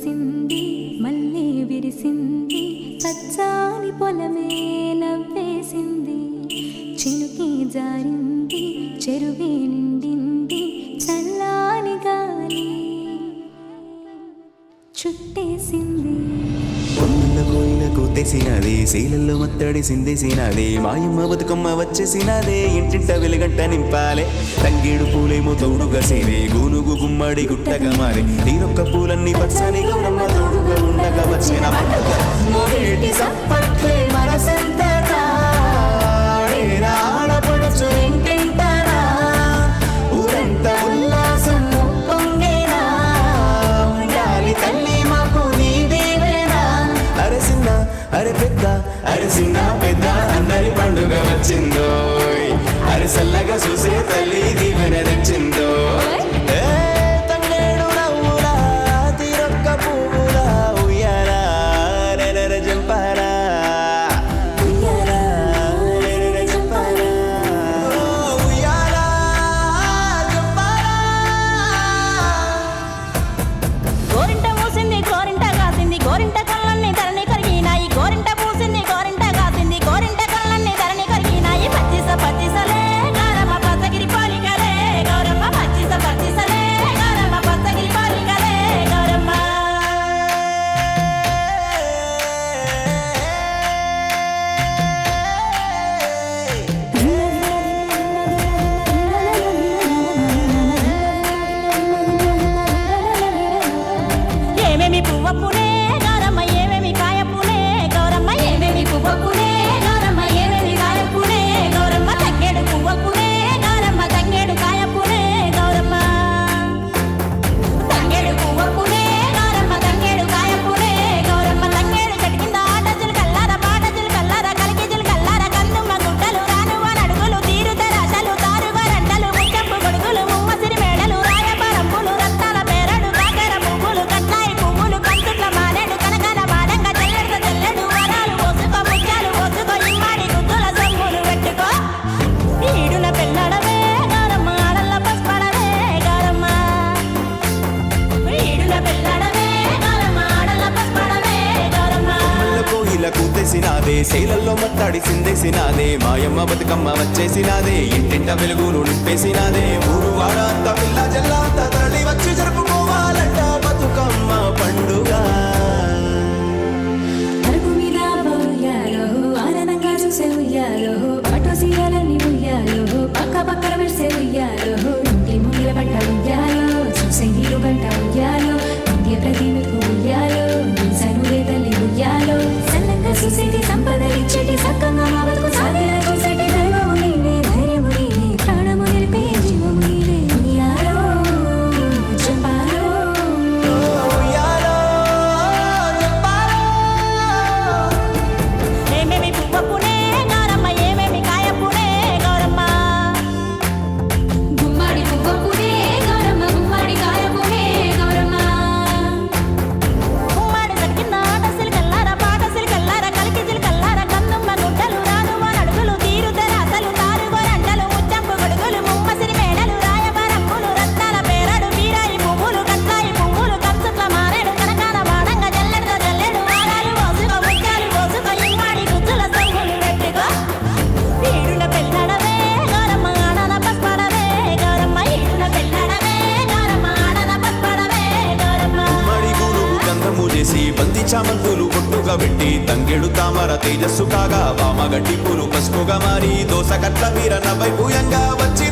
మురిసింది మల్లె విరిసింది పచ్చాని పొలమే నవ్వేసింది చినుకి జారింది చెరువే నిండింది చల్లాని గాలి చుట్టేసింది కోయిలకు తెసినది శీలల్లో మత్తడి సిందేసినది మాయమ్మ బతుకమ్మ వచ్చేసినదే ఇంటింట వెలుగంట నింపాలే తంగేడు పూలేమో తోడుగా సేవే గూనుగు గుమ్మడి గుట్టగా మారి తీరొక్క పూలన్నీ పచ్చని గౌరమ్మ తోడుగా ఉండగా వచ్చిన ఆడపడుచు ఇంటింటనా ఊరంతా ఉల్లాసం పొంగేనా ఉండాలి తల్లి మాకు నీదేవేనా అరే చిన్న అరే పెద్ద అరే చిన్న పెద్ద అందరి పండుగ వచ్చిందో అరే చల్లగా చూసే తల్లి దీవెన తెచ్చిందో తంగేడు నవ్వులా తీరొక్క పువ్వులా ఉయ్యాలా రెరెర జంపారా శైలల్లో మత్తాడి సిందేసినాదే మాయమ్మ బతుకమ్మ వచ్చేసినాదే ఇంటింట వెలుగులు నింపేసినాదే ఊరు వాడ అంత పిల్ల జల్లా అంత తరలి వచ్చి జరుపుకోవాలంట బతుకమ్మ పండుగ ఆనందంగా చూసే ఉయ్యాలో పట్టు సీరలన్నీ ఉయ్యాలో పక్క పక్కన వెడిసే ఉయ్యాలో ఇంటి ముంగిల పంట ఉయ్యాలో చూసే నీరు గంట ఉయ్యాలో ఇంటి ప్రతి మెతుకు ఉయ్యాలో సనులే తల్లి ఉయ్యాలో సన్నంగా చూసేది సంపదలిచ్చేటి సక్కంగా మా బతుకు సాగేలా చూసేటి దైవము నీవే ధైర్యము నీవే ప్రాణము నిలిపే జీవము నీవే ఉయ్యాలో జంపాలో ఉయ్యాలో జంపాలో ఏమేమి పువ్వప్పునే గౌరమ్మ ఏమేమి కాయప్పునే గౌరమ్మ గుమ్మడి పువ్వప్పునే గౌరమ్మ గుమ్మడి కాయప్పునే గౌరమ్మ గుమ్మడి దక్కిన ఆటసిల్ కల్లార పాటసిల్ కల్లార కలికిజిల్ కల్లార కన్నుమ్మ గుడ్డలు రానువ నడుగులు తీరుతెర అసలు తారుగోరంటలు ముచ్చంపు గొడుగులు ముమ్మసిరి మేడలు రాయబారంపులు రత్నాల పేరడు వీరాయి పువ్వులు కట్లాయి పువ్వులు కంచుట్ల మారేడు కనకాన బాణంగా జల్లెడుతో జల్లెడు వారాలు పోసుకో ముత్యాలు పోసుకో ఇమ్మాడి గుజ్జుల సొమ్ములు పెట్టుకో ఈడుల పెళ్ళడవే గౌరమ్మ ఆడన పస్పడవే గౌరమ్మ ఈడుల పెళ్ళడవే గౌరమ్మ ఆడన పస్పడవే గౌరమ్మ మడి గురువు గంధము చేసి బంతి చామంతులు పొట్టుగా పెట్టి తంగెడు తామర తేజస్సు కాగా వామగడ్డి పూలు పసుపుగా మారి దోస కట్ల వీర నవ్వై భూయంగా వచ్చి